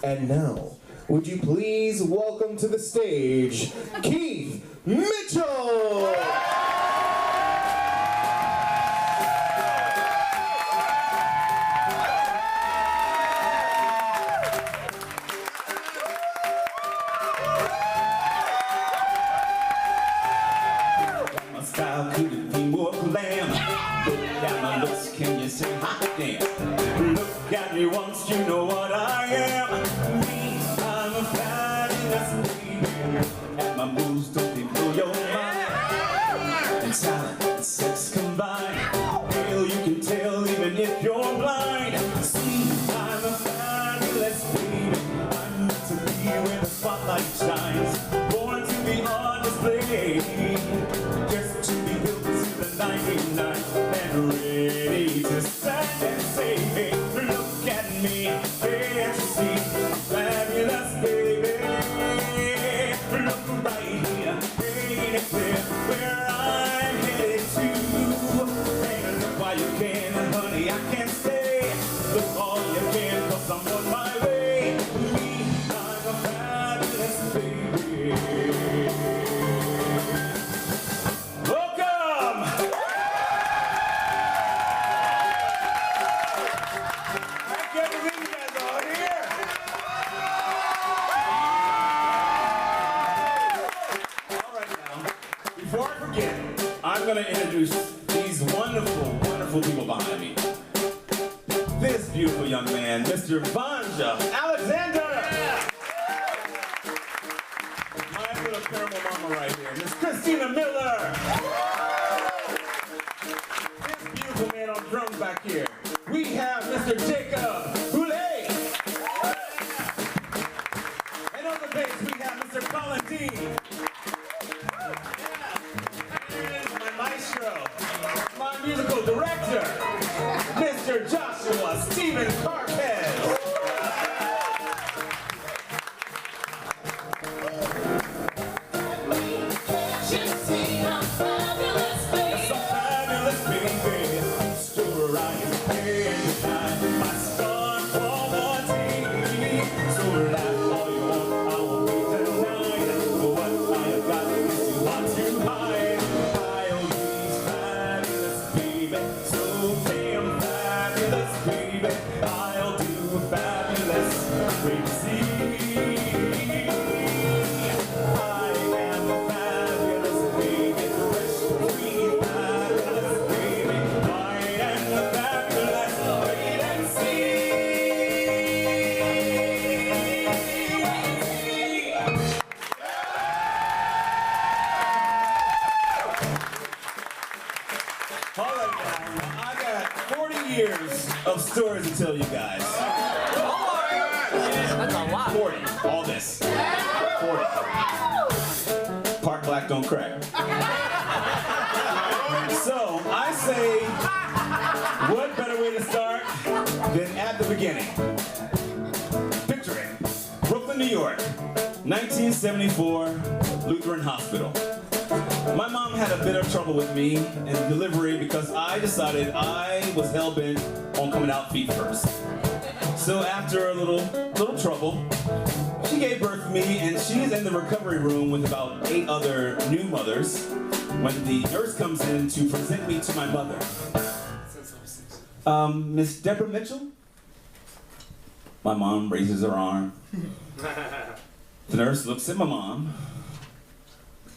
And now, would you please welcome to the stage, Keith Mitchell! My style couldn't be more glam. Look at my looks, can you say hot damn? Look at me once, you know what I am. Me, I'm a fabulous baby. And my moves don't they blow your mind? And talent and sex combined. Hell, you can tell even if you're blind. See, I'm a fabulous baby. I'm meant to be where the spotlight shines. Born to be on display. Just to be built to the 99 and ready to stand and say, hey, look at me, can't you see? Fabulous baby. Look right here, ain't it clear where I'm headed to? And look while you can, honey, I can't stay. Look all you can, cause I'm on my way. Me, I'm a fabulous baby. Welcome! I can't believe you guys are here. All right now, before I forget, I'm going to introduce these wonderful, wonderful people behind me. This beautiful young man, Mr. Vanja Alexander. My little caramel mama right here, Miss Christina Miller. This beautiful man on drums back here. We have Mr. Jacob Boulay. And on the bass we have Mr. Colin Dean. And my maestro, my musical director, Mr. Joshua Stephen Carpez. Of stories to tell you guys. That's a lot. 40. All this. 40. Part black, don't crack. So, I say, what better way to start than at the beginning? Picture it. Brooklyn, New York, 1974, Lutheran Hospital. My mom had a bit of trouble with me in delivery because I decided I was hell-bent on coming out feet first. So after a little trouble, she gave birth to me, and she's in the recovery room with about 8 other new mothers when the nurse comes in to present me to my mother. Miss Deborah Mitchell? My mom raises her arm. The nurse looks at my mom,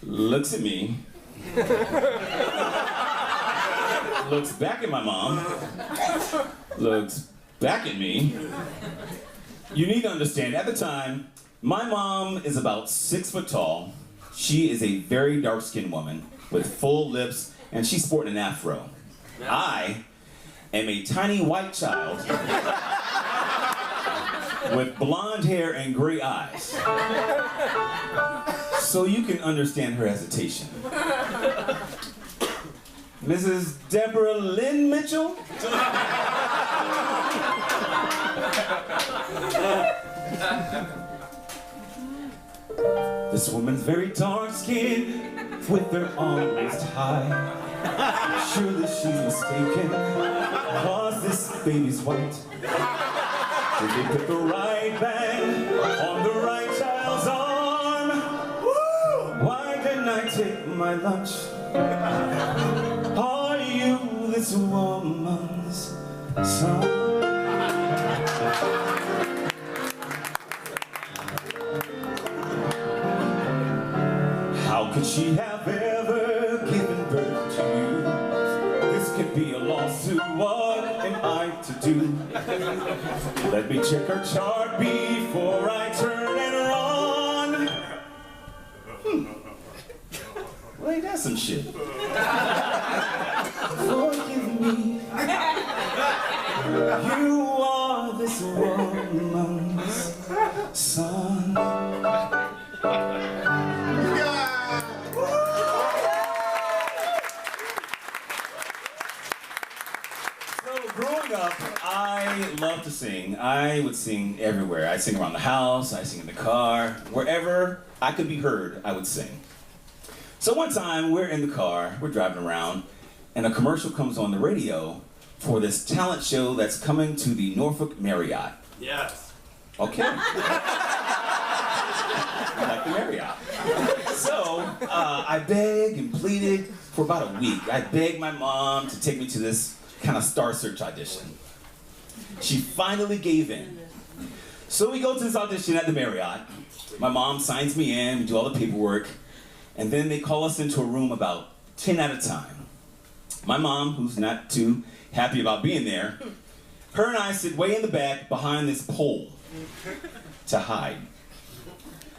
looks at me, looks back at my mom, looks back at me. You need to understand, at the time, my mom is about 6 foot tall. She is a very dark-skinned woman with full lips, and she's sporting an afro. I am a tiny white child with blonde hair and gray eyes. So you can understand her hesitation. Mrs. Deborah Lynn Mitchell? This woman's very dark-skinned, with her arm raised high. Surely she's mistaken, cause this baby's white. Did they put the right band on the right child's arm? Woo! Why didn't I take my lunch? Are you this woman's son? How could she have ever given birth to you? This could be a lawsuit, what am I to do? Let me check her chart before I turn and run. Well, ain't that some shit? Forgive me. You are this woman's son. Growing up, I loved to sing. I would sing everywhere. I'd sing around the house, I'd sing in the car. Wherever I could be heard, I would sing. So one time, we're in the car, we're driving around, and a commercial comes on the radio for this talent show that's coming to the Norfolk Marriott. Yes. Okay. I like the Marriott. So, I begged and pleaded for about a week. I begged my mom to take me to this kind of Star Search audition. She finally gave in. So we go to this audition at the Marriott. My mom signs me in, we do all the paperwork, and then they call us into a room about 10 at a time. My mom, who's not too happy about being there, her and I sit way in the back behind this pole to hide.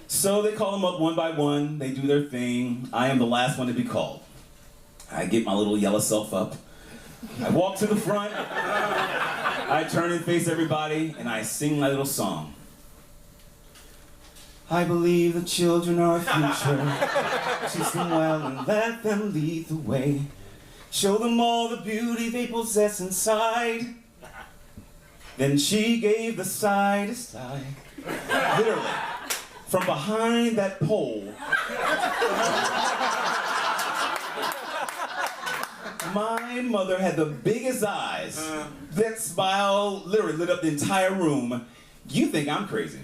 So they call them up one by one, they do their thing. I am the last one to be called. I get my little yellow self up. I walk to the front, I turn and face everybody, and I sing my little song. I believe the children are our future. Teach them well and let them lead the way. Show them all the beauty they possess inside. Then she gave the side to side. Literally, from behind that pole, my mother had the biggest eyes. That smile literally lit up the entire room. You think I'm crazy.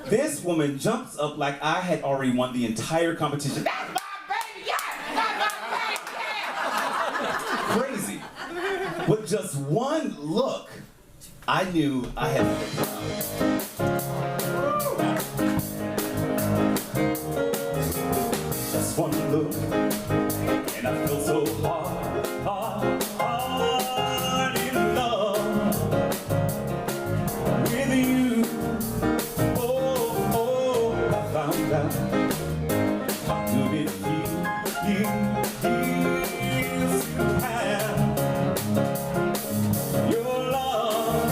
This woman jumps up like I had already won the entire competition. That's my baby, yeah! That's my baby, yeah! Crazy. With just one look, I knew I had been just one look, and I felt so hard in love with you. Oh, I found out how good it feels to have your love.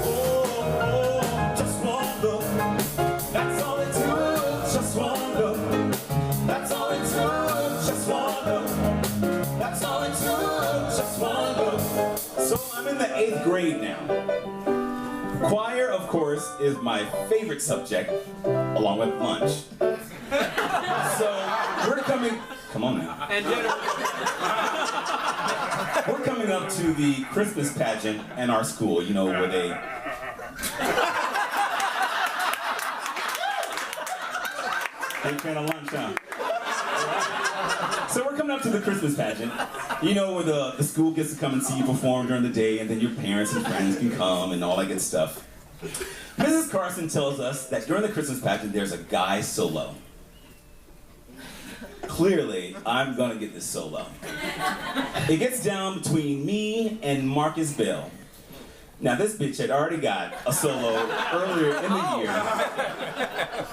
Oh, just one look, that's all it took. Just one look, that's all it took. Just one look. That's all it took, just one look. So I'm in the 8th grade now. Choir, of course, is my favorite subject, along with lunch. So we're coming, come on now. And dinner. We're coming up to the Christmas pageant in our school, you know, where they... Big fan of lunch, huh? So we're coming up to the Christmas pageant, you know, where the school gets to come and see you perform during the day, and then your parents and friends can come and all that good stuff. Mrs. Carson tells us that during the Christmas pageant, there's a guy solo. Clearly, I'm gonna get this solo. It gets down between me and Marcus Bell. Now, this bitch had already got a solo earlier in the year,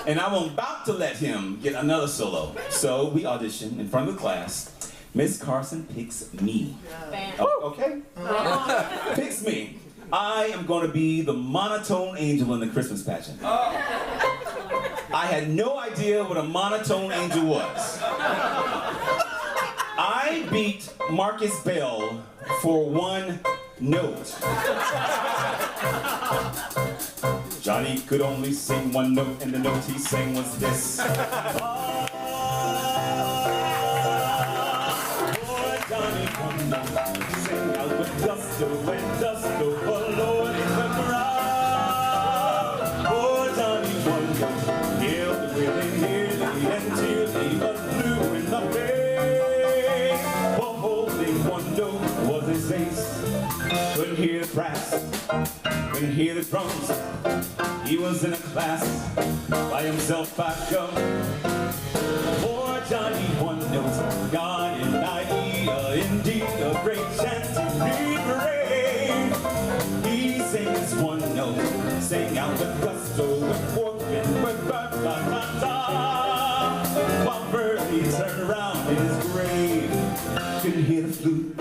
and I'm about to let him get another solo. So we audition in front of the class. Miss Carson picks me. Oh, okay. Picks me. I am going to be the monotone angel in the Christmas pageant. I had no idea what a monotone angel was. I beat Marcus Bell for one note. Johnny could only sing one note, and the note he sang was this. Boy, Johnny, come on, sing out with gusto when dust over Lord in the crowd. Couldn't hear the drums. He was in a class by himself back up. Poor Johnny, one note, God and idea, indeed a great chance to be brave. He sings one note, sang out with gusto, with working, with ba-ba-ba-da. While Bertie turned around in his grave, couldn't hear the flute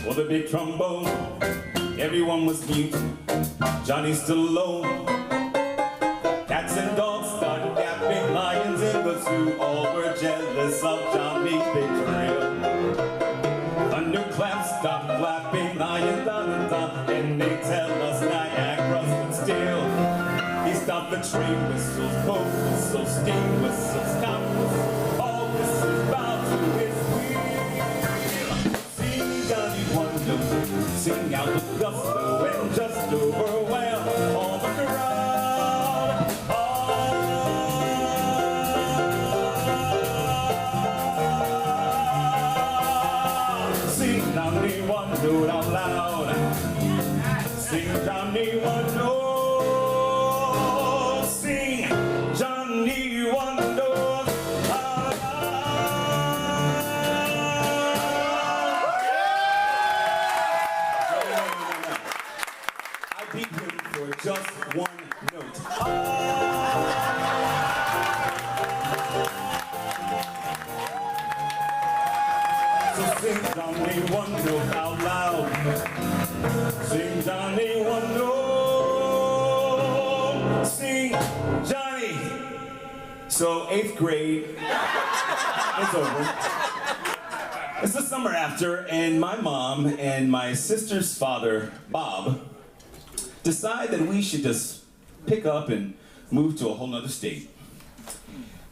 or the big trombone. Everyone was mute, Johnny still alone. Cats and dogs started yapping, lions in the zoo all were jealous of Johnny's betrayal. Thunderclaps stopped clapping, lion da-da-da, and they tell us Niagara stood still. He stopped the train whistles, boat whistles, steam whistles, cop whistles, all whistles bow to his wheel. Sing Johnny one note, sing out with gusto and just overwhelm all the crowd. Sing Johnny one note out loud. Sing Johnny one note. Sing Johnny one note out loud. I beat him for just one note. So sing Johnny one note out loud. Sing Johnny one note. Sing Johnny. So 8th grade is over. It's the summer after, and my mom and my sister's father, Bob, decide that we should just pick up and move to a whole nother state.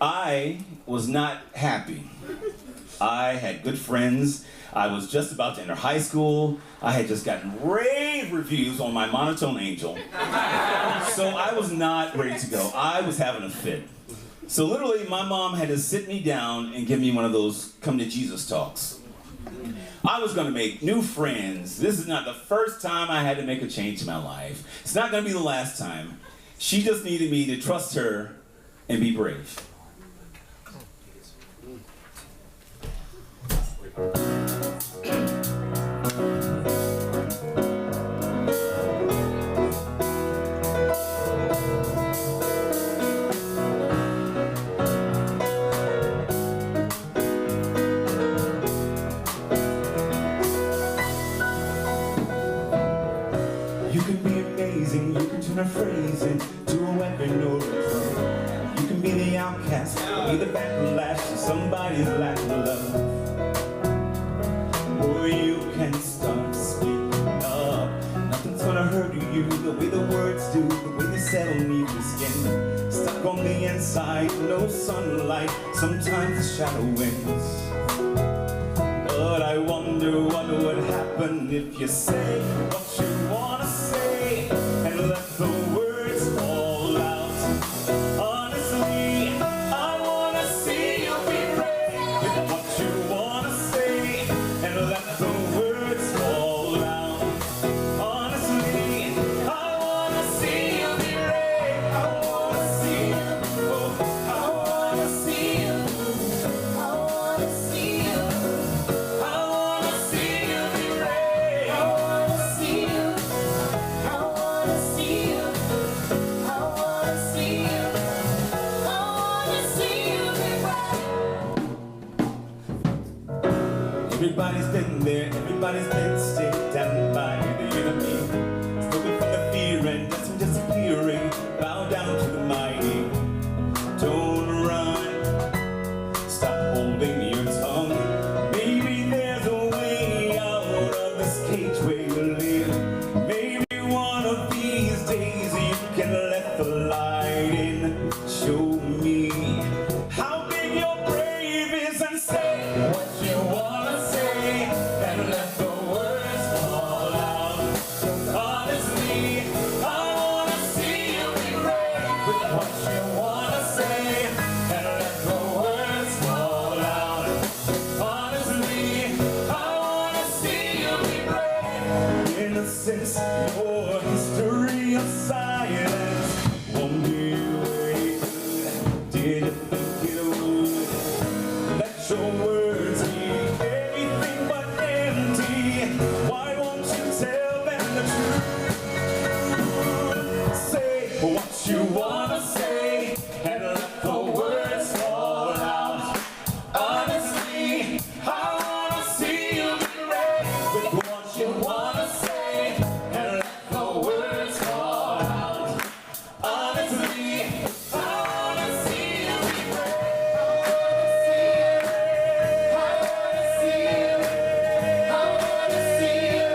I was not happy. I had good friends. I was just about to enter high school. I had just gotten rave reviews on my monotone angel. So I was not ready to go. I was having a fit. So literally, my mom had to sit me down and give me one of those come to Jesus talks. I was going to make new friends. This is not the first time I had to make a change in my life. It's not going to be the last time. She just needed me to trust her and be brave. You can be amazing, you can turn a phrase into a weapon or a drug. You can be the outcast, be the backlash to somebody's lack of love. Or you can start speaking up. Nothing's gonna hurt you the way the words do, the way they settle neath the skin. Stuck on the inside, no sunlight, sometimes the shadow wins. But I wonder what would happen if you say what you wanna say and let the words fall out. Honestly, I wanna see you be brave with what you wanna say and let the words fall out. Honestly, I wanna see you be brave. I wanna see you. Oh, I wanna see you. I wanna see you. I wanna see you be brave. I wanna see you. I wanna see you. I wanna see you. I wanna see you be brave. Everybody's been there. Everybody's been stared down by the enemy. Spoken from the fear and just disappearing. Bow down to the mighty. Don't run. Stop holding your tongue. Maybe there's a way out of this cage where you live. Maybe one of these days you can let the light in. Show me how big your brave is and say what you wanna say and let the words what you wanna say and let the words fall out. Honestly, I wanna see you be brave with what you wanna say and let the words fall out. Honestly, I wanna see you be brave. I wanna see you. I wanna see you. I wanna see you.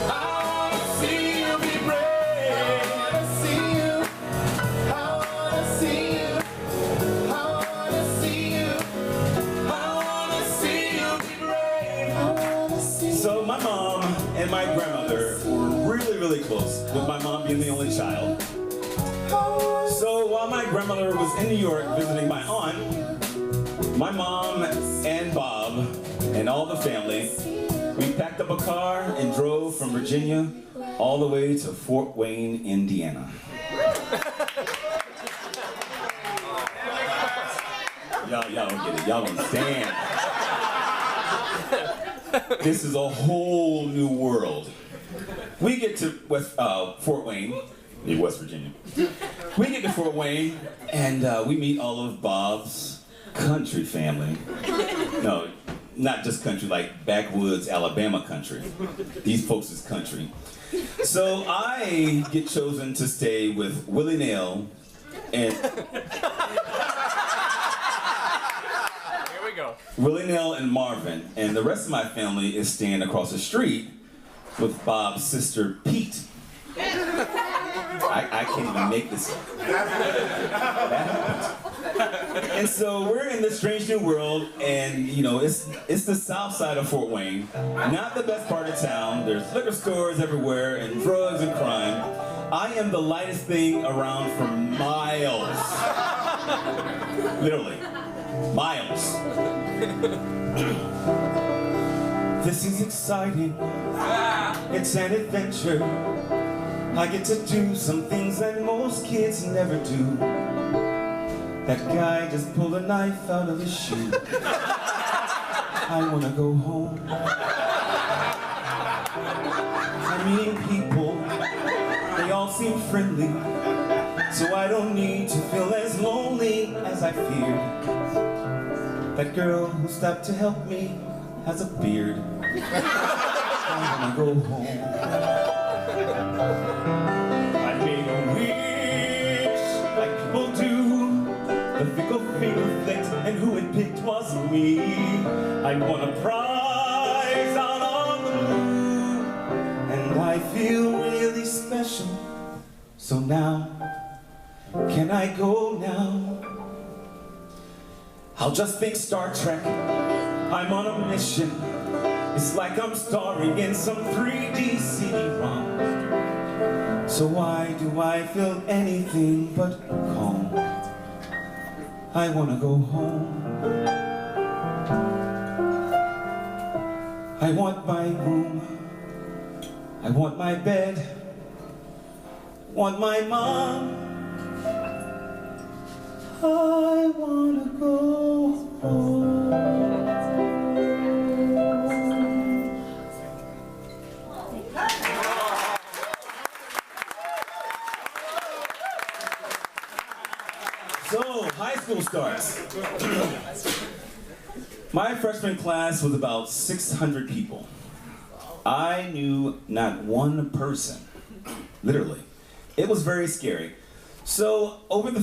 I wanna see you be brave. I wanna see you. I wanna see you. I wanna see you. I wanna see you be brave. I wanna see you. So my mom and my grandmother were really close, with my mom being the only child. So while my grandmother was in New York visiting my aunt, my mom and Bob and all the family, we packed up a car and drove from Virginia all the way to Fort Wayne, Indiana. Y'all don't get it. Y'all don't understand. This is a whole new world. We get to Fort Wayne, in West Virginia. We get to Fort Wayne, and we meet all of Bob's country family. No, not just country, like backwoods Alabama country. These folks is country. So I get chosen to stay with Willie Nail and... Here we go. Willie Nail and Marvin, and the rest of my family is staying across the street with Bob's sister Pete. I can't even make this up. That happened. And so we're in this strange new world, and you know, it's the south side of Fort Wayne, not the best part of town. There's liquor stores everywhere and drugs and crime. I am the lightest thing around for miles. Literally, miles. This is exciting. It's an adventure. I get to do some things that most kids never do. That guy just pulled a knife out of his shoe. I wanna go home. I'm meeting people. They all seem friendly. So I don't need to feel as lonely as I feared. That girl who stopped to help me has a beard. I wanna go home. I made a wish like people do. The fickle finger flicked, and who it picked was me. I won a prize out on the moon, and I feel really special. So now, can I go now? I'll just think Star Trek. I'm on a mission. It's like I'm starring in some 3D CD-ROM. So why do I feel anything but calm? I wanna go home. I want my room. I want my bed. Want my mom. I wanna go home. So, high school starts. My freshman class was about 600 people. I knew not one person, literally. It was very scary. So, over the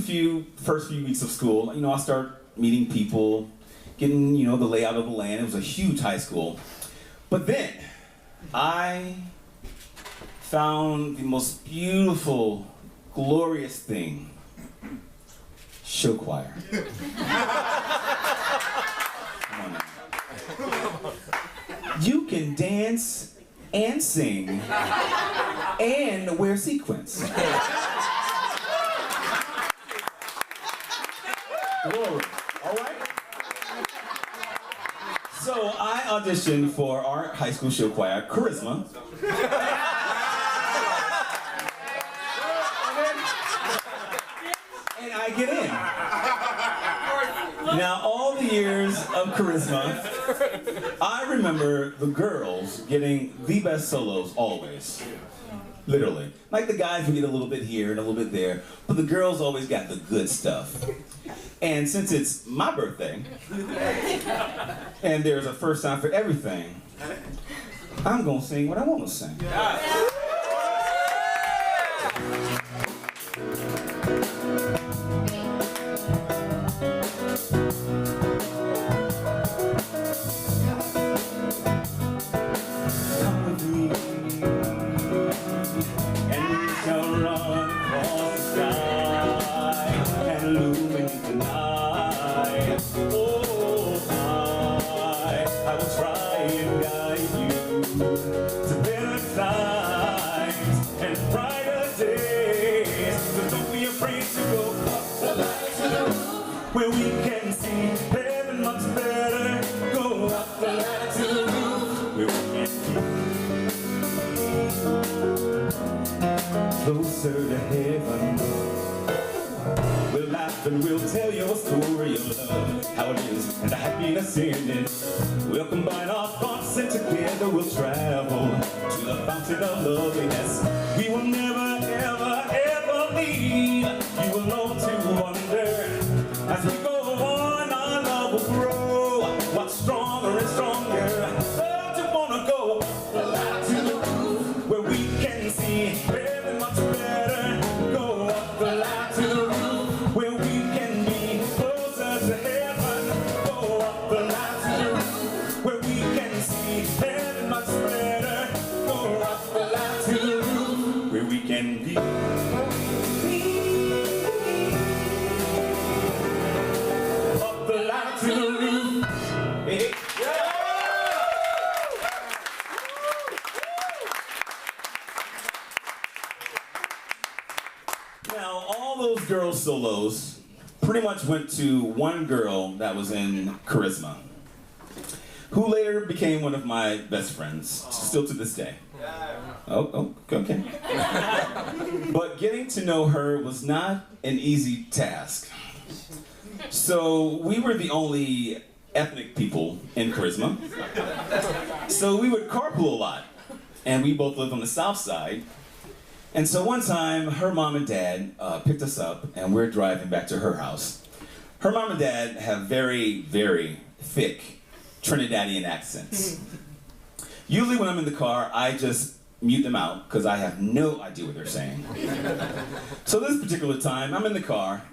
first few weeks of school, you know, I started meeting people, getting, you know, the layout of the land. It was a huge high school. But then, I found the most beautiful, glorious thing. Show choir. Come on now. You can dance and sing and wear sequins. Glory. All right? So I auditioned for our high school show choir, Charisma. And I get in. Now, all the years of Charisma, I remember the girls getting the best solos always. Literally. Like the guys would get a little bit here and a little bit there, but the girls always got the good stuff. And since it's my birthday, and there's a first time for everything, I'm gonna sing what I wanna sing. Come with me, and we shall run across the sky and illuminate the night. Oh, I will try and guide you to better times and brighter days. So don't be afraid to go up the light to the roof, where we can see heaven much better. Go up the light to the roof, where we can see closer to heaven. We'll laugh and we'll tell your story of love, how it is and the happiness in it. We'll combine our thoughts and together we'll travel to the fountain of loveliness. We will never, ever, ever leave you alone to wonder. As we go on, our love will grow much stronger and stronger. Oh, to wanna go up to the roof, where we can see heaven much better. Go up the ladder to the roof, where we can be closer to heaven. Go up the ladder to the roof, where we can see heaven much better. Go up the ladder to the roof, where we can be. Up the ladder to the roof. Hey. Now, all those girls solos pretty much went to one girl that was in Charisma, who later became one of my best friends, still to this day. Oh, okay. But getting to know her was not an easy task. So we were the only ethnic people in Charisma. So we would carpool a lot, and we both lived on the south side. And so one time, her mom and dad picked us up, and we're driving back to her house. Her mom and dad have very, very thick Trinidadian accents. Usually when I'm in the car, I just mute them out, because I have no idea what they're saying. So this particular time, I'm in the car,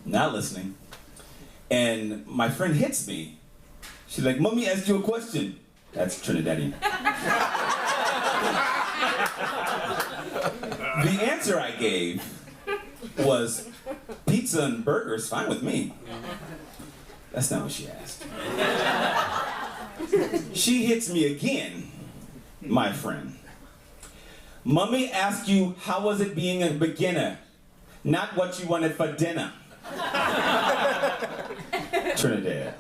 not listening, and my friend hits me. She's like, "Mommy asked you a question." That's Trinidadian. The answer I gave was, "Pizza and burgers, fine with me." That's not what she asked. She hits me again, my friend. "Mommy asked you, how was it being a beginner? Not what you wanted for dinner." Trinidad.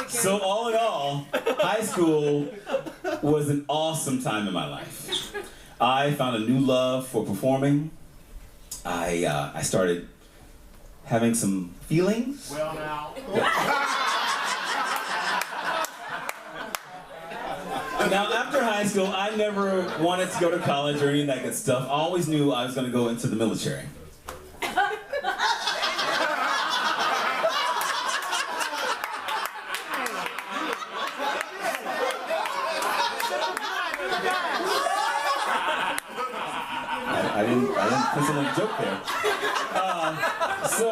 So all in all, high school was an awesome time in my life. I found a new love for performing. I started having some feelings. Well, now. Now, after high school, I never wanted to go to college or any of that good stuff. I always knew I was going to go into the military. I didn't put someone a joke there. So,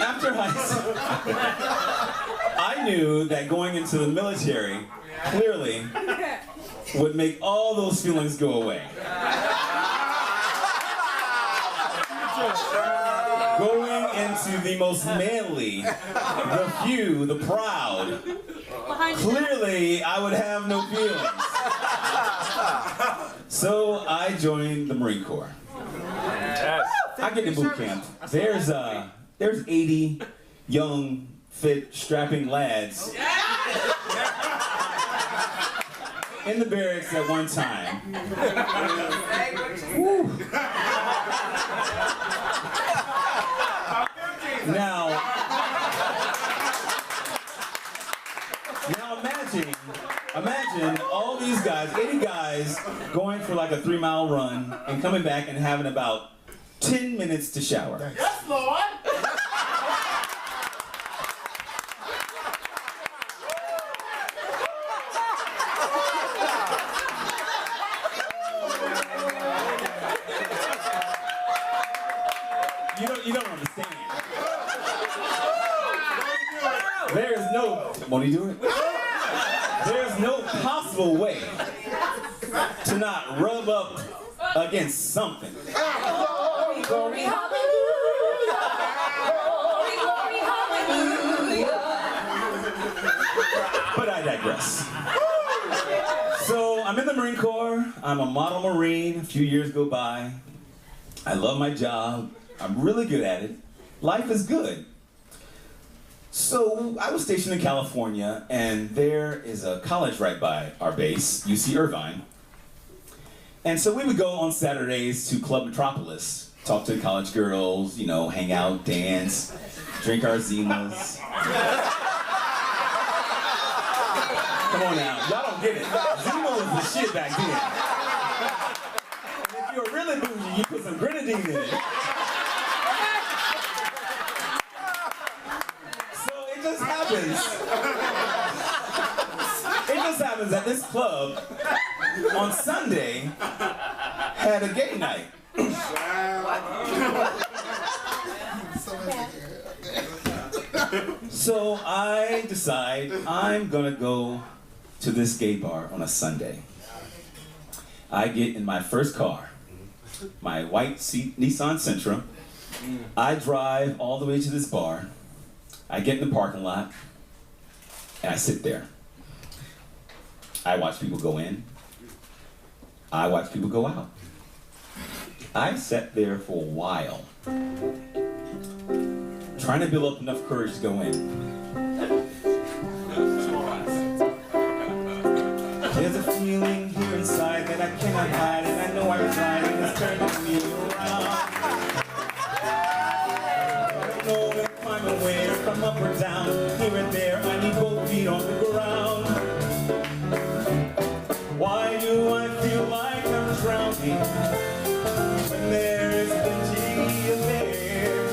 after high school, I knew that going into the military clearly would make all those feelings go away. Going into the most manly, the few, the proud, clearly I would have no feelings. So I joined the Marine Corps. I get to boot camp. There's 80 young, fit, strapping lads in the barracks at one time. Woo. Now, Now imagine all these guys, 80 guys, going for like a 3-mile run and coming back and having about 10 minutes to shower. Yes, Lord. You don't understand. There is no, won't he do it? There's no possible way to not rub up against something. Glory, glory, hallelujah. Glory, glory, hallelujah. But I digress. So I'm in the Marine Corps. I'm a model Marine. A few years go by. I love my job. I'm really good at it. Life is good. So I was stationed in California, and there is a college right by our base, UC Irvine. And so we would go on Saturdays to Club Metropolis, talk to college girls, you know, hang out, dance, drink our Zimas. Come on now, y'all don't get it. Zima was the shit back then. And if you were really bougie, you put some grenadine in it. It just happens that this club on Sunday had a gay night. So I decide I'm gonna go to this gay bar on a Sunday. I get in my first car, my white Nissan Sentra. I drive all the way to this bar. I get in the parking lot, and I sit there. I watch people go in. I watch people go out. I sat there for a while, trying to build up enough courage to go in. There's a feeling here inside that I cannot hide, and I know I reside, and it's turning me around. I'm aware from up or down, here and there, I need both feet on the ground. Why do I feel like I'm drowning when there is plenty of air?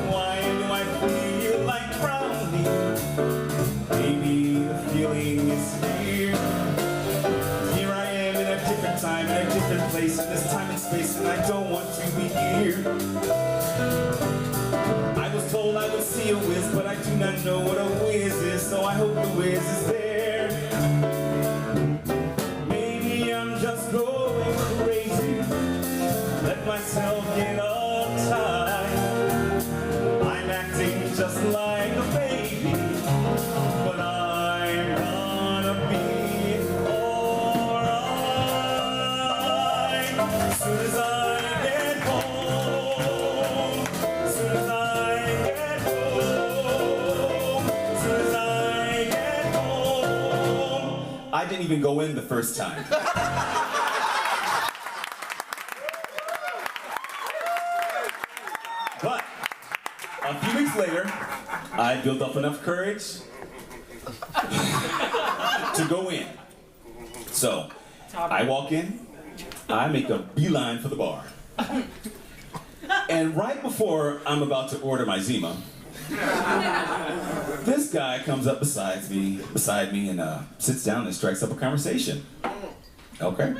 Why do I feel like drowning? Maybe the feeling is here. Here I am in a different time, in a different place, in this time and space, and I don't want to be here. I was told I would see a whiz, but I do not know what a whiz is, so I hope the whiz is there. Maybe I'm just going crazy, let myself get uptight. I'm acting just like a baby, but I'm gonna be alright. As soon as I get home, as soon as I I didn't even go in the first time. But a few weeks later, I built up enough courage to go in. So I walk in, I make a beeline for the bar. And right before I'm about to order my Zima, this guy comes up beside me and sits down and strikes up a conversation. Okay.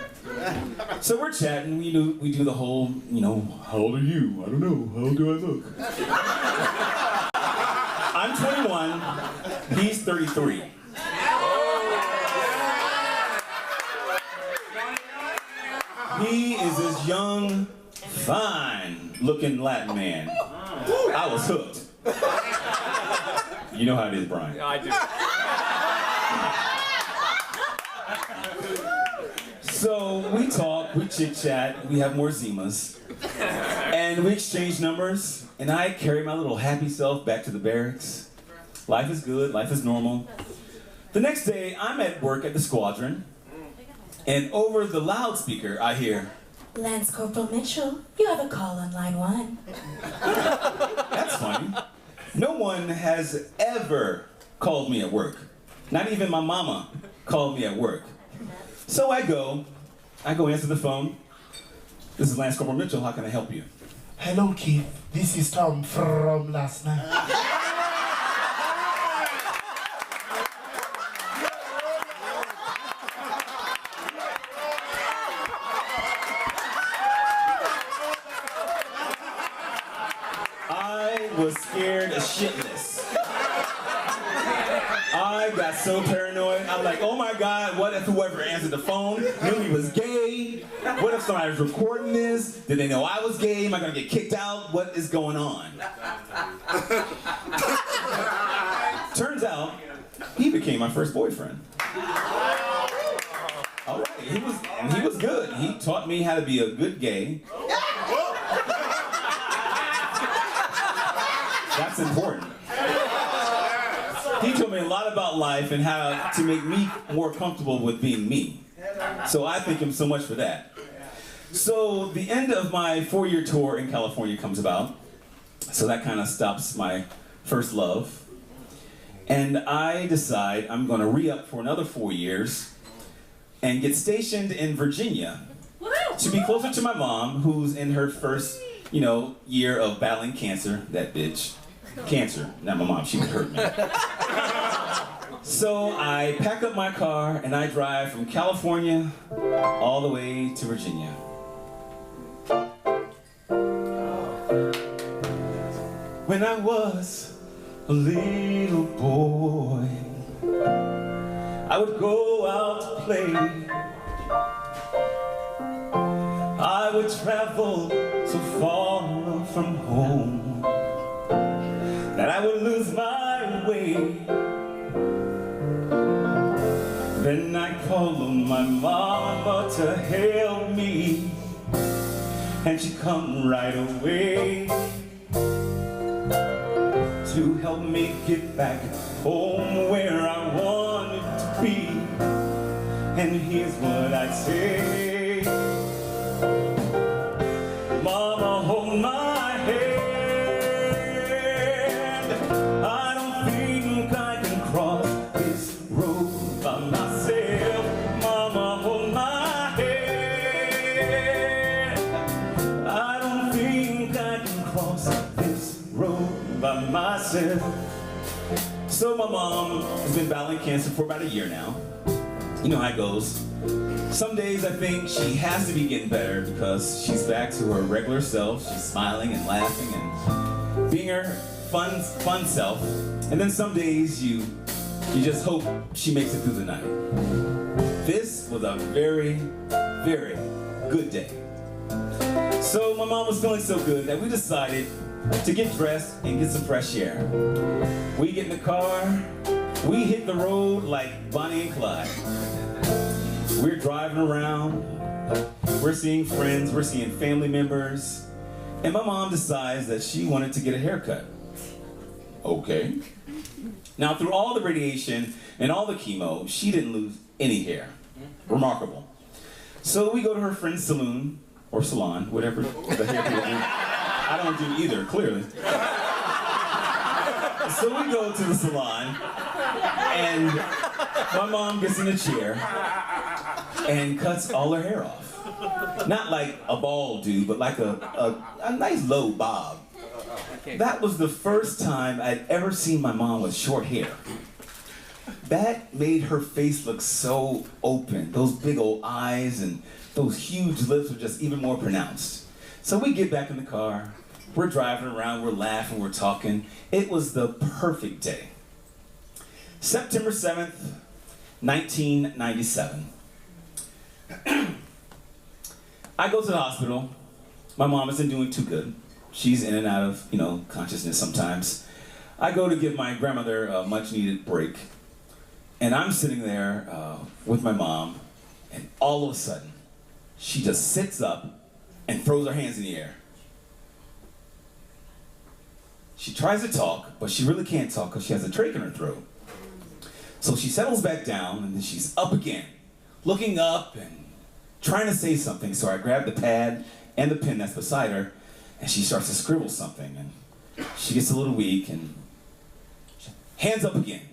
So we're chatting, we do the whole, you know, how old are you? I don't know, how old do I look? I'm 21, he's 33. He is this young, fine-looking Latin man. I was hooked. You know how it is, Brian. I do. So we talk, we chit-chat, we have more Zimas, and we exchange numbers, and I carry my little happy self back to the barracks. Life is good, life is normal. The next day, I'm at work at the squadron, and over the loudspeaker, I hear, Lance Corporal Mitchell, you have a call on line 1. That's funny. No one has ever called me at work. Not even my mama called me at work. So I go answer the phone. This is Lance Corporal Mitchell, how can I help you? Hello, Keith. This is Tom from last night. I was scared shitless. I got so paranoid. I'm like, oh my God, what if whoever answered the phone knew he was gay? What if somebody was recording this? Did they know I was gay? Am I gonna get kicked out? What is going on? Turns out, he became my first boyfriend. All right, he was good. He taught me how to be a good gay. That's important. He told me a lot about life and how to make me more comfortable with being me. So I thank him so much for that. So the end of my 4-year tour in California comes about. So that kind of stops my first love. And I decide I'm going to re-up for another 4 years and get stationed in Virginia to be closer to my mom, who's in her first, year of battling cancer. That bitch. Cancer, not my mom, she would hurt me. So I pack up my car and I drive from California all the way to Virginia. When I was a little boy, I would go out to play. I would travel so far from home that I would lose my way. Then I called on my mama to help me, and she come right away to help me get back home where I wanted to be. And here's what I say: Mama, hold my hand. So my mom has been battling cancer for about a year now. You know how it goes. Some days I think she has to be getting better because she's back to her regular self. She's smiling and laughing and being her fun self. And then some days you just hope she makes it through the night. This was a very, very good day. So my mom was feeling so good that we decided to get dressed and get some fresh air. We get in the car, we hit the road like Bonnie and Clyde. We're driving around, we're seeing friends, we're seeing family members, and my mom decides that she wanted to get a haircut. Okay. Now through all the radiation and all the chemo, she didn't lose any hair. Remarkable. So we go to her friend's salon, or salon, whatever the hair people do. I don't do either, clearly. So we go to the salon, and my mom gets in a chair and cuts all her hair off. Not like a bald dude, but like a nice low bob. That was the first time I'd ever seen my mom with short hair. That made her face look so open. Those big old eyes and those huge lips were just even more pronounced. So we get back in the car, we're driving around, we're laughing, we're talking. It was the perfect day. September 7th, 1997. I go to the hospital. My mom isn't doing too good. She's in and out of, consciousness sometimes. I go to give my grandmother a much needed break. And I'm sitting there with my mom, and all of a sudden, she just sits up and throws her hands in the air. She tries to talk, but she really can't talk because she has a trach in her throat. So she settles back down, and then she's up again, looking up and trying to say something. So I grab the pad and the pen that's beside her, and she starts to scribble something. And she gets a little weak, and hands up again.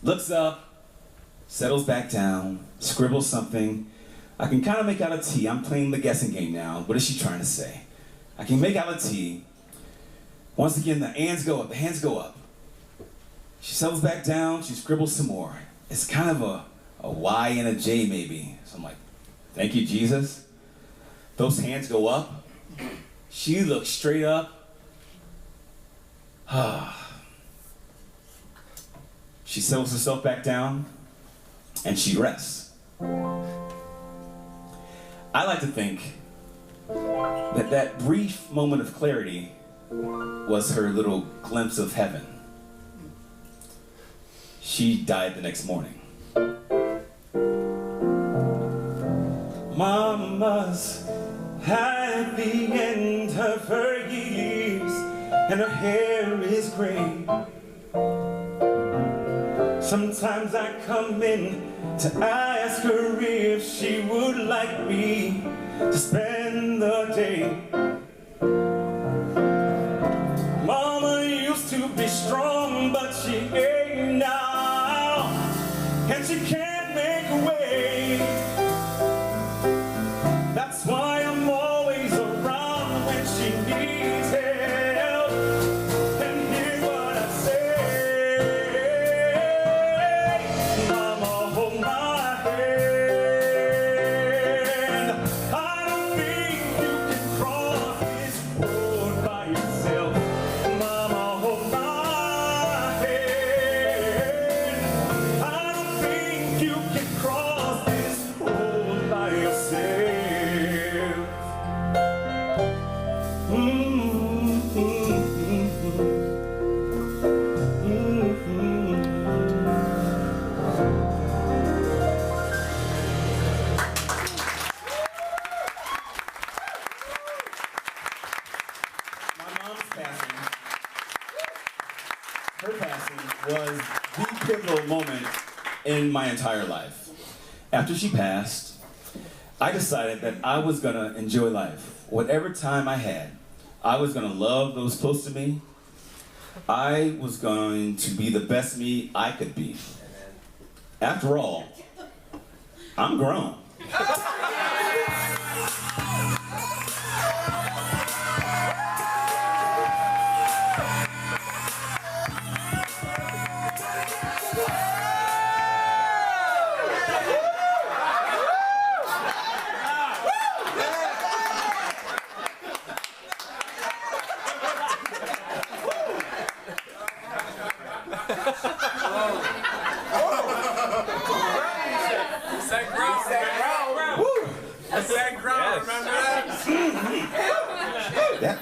looks up, settles back down, scribbles something. I can kind of make out a T. I'm playing the guessing game now. What is she trying to say? I can make out a T. Once again, the hands go up, the hands go up. She settles back down, she scribbles some more. It's kind of a Y and a J maybe. So I'm like, thank you, Jesus. Those hands go up. She looks straight up. She settles herself back down and she rests. I like to think that that brief moment of clarity was her little glimpse of heaven. She died the next morning. Mama's at the end of her years and her hair is gray. Sometimes I come in to ask her if she would like me to spend the day. Mama used to be strong, but she ain't now, and she can't make a way. That's why I'm always around when she needs help. And hear what I say. Mama, hold my hand. I don't think you can cross this road by yourself. Mama, hold my hand. I don't think you can cross this road by yourself. My mom's passing, her passing was the pivotal moment in my entire life. After she passed, I decided that I was gonna enjoy life. Whatever time I had, I was gonna love those close to me. I was going to be the best me I could be. After all, I'm grown.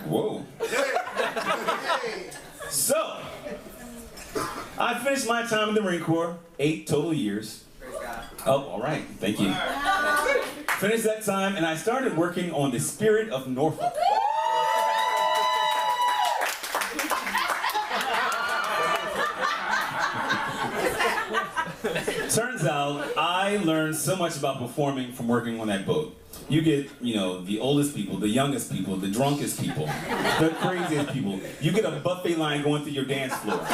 Whoa. So, I finished my time in the Marine Corps, 8 total years. Oh, all right, thank you. Finished that time, and I started working on the Spirit of Norfolk. Turns out, I learned so much about performing from working on that boat. You get, the oldest people, the youngest people, the drunkest people, the craziest people. You get a buffet line going through your dance floor.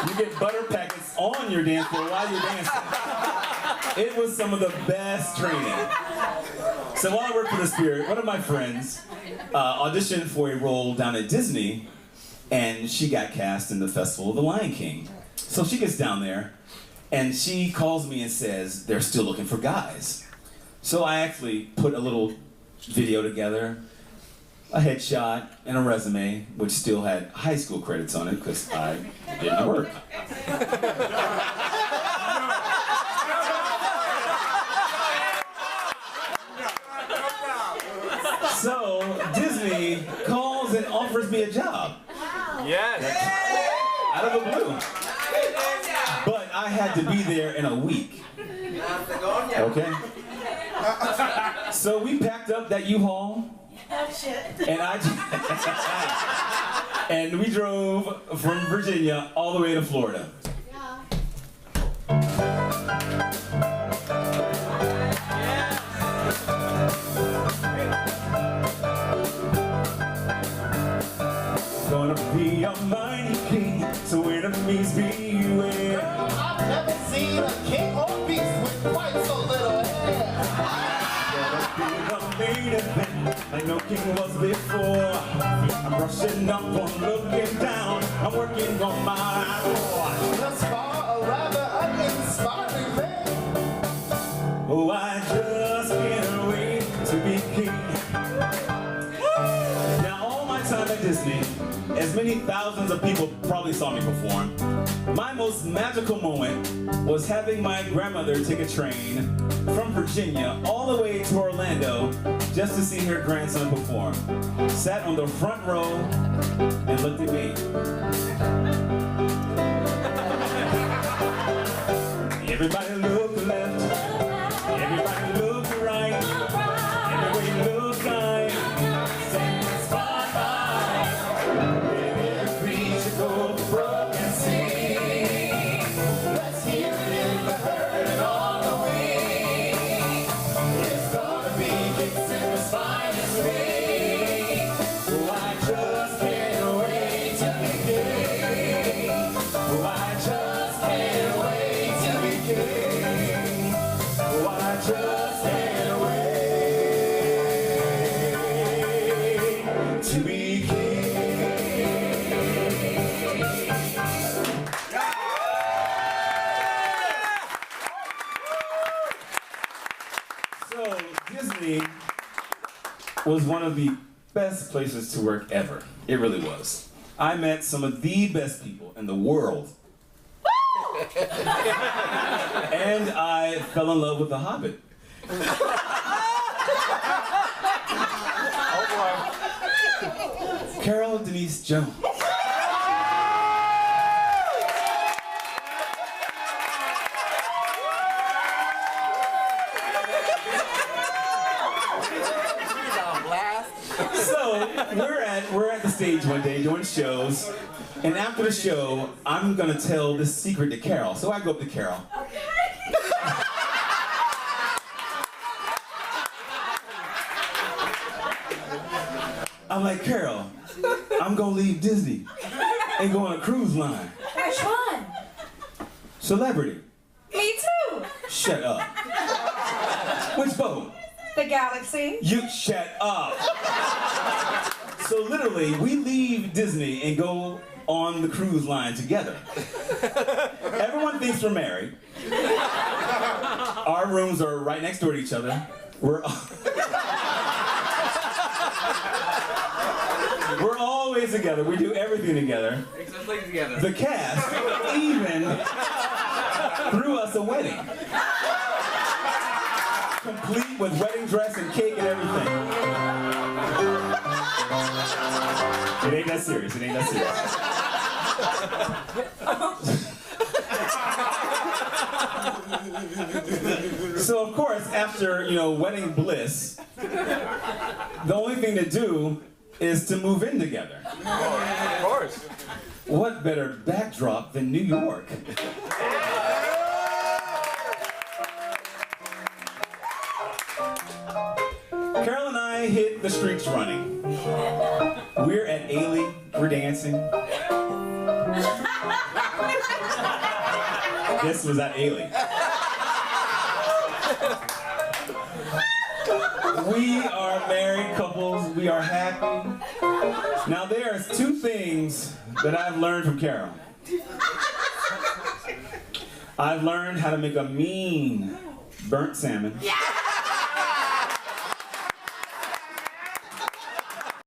You get butter packets on your dance floor while you're dancing. It was some of the best training. So while I worked for the Spirit, one of my friends auditioned for a role down at Disney, and she got cast in the Festival of the Lion King. So she gets down there, and she calls me and says, they're still looking for guys. So I actually put a little video together, a headshot, and a resume, which still had high school credits on it because I didn't work. So Disney calls and offers me a job. Yes. Out of the blue. But I had to be there in a week. Okay? So we packed up that U-Haul, and we drove from Virginia all the way to Florida. Gonna be a mighty king, so enemies beware. Girl, I've never seen a king or beast with quite so little hair. Gonna be the main event, like no king was before. I'm brushing up on looking down, I'm working on my roar. Thus far, a rather uninspiring thing. Oh, I just can't wait to be king. Now, all my time at Disney, as many thousands of people probably saw me perform, my most magical moment was having my grandmother take a train from Virginia all the way to Orlando just to see her grandson perform. Sat on the front row and looked at me. Everybody look left, everybody look right, everywhere you look like, sing the spotlight. Every creature go broken sing. Let's hear it in the herd and on the wing. It's gonna be kicks in the spine and swing. Oh, I just can't wait to be king. Oh, I just can't wait to be king. Oh, I just can't wait to be So, Disney was one of the best places to work ever. It really was. I met some of the best people in the world. And I fell in love with The Hobbit. Carol Denise Jones. So we're at the stage one day doing shows, and after the show, I'm gonna tell this secret to Carol. So I go up to Carol. I'm like, Carol, I'm gonna leave Disney and go on a cruise line. Which one? Celebrity. Me too. Shut up. Which boat? The Galaxy. You shut up. So literally, we leave Disney and go on the cruise line together. Everyone thinks we're married. Our rooms are right next door to each other. We're always together. We do everything together. Exactly together. The cast even threw us a wedding. Complete with wedding dress and cake and everything. It ain't that serious. It ain't that serious. So of course, after, wedding bliss, the only thing to do is to move in together. Of course. What better backdrop than New York? Carol and I hit the streets running. We're at Ailey, we're dancing. This was at Ailey. We are married couples, we are happy. Now there's two things that I've learned from Carol. I've learned how to make a mean burnt salmon.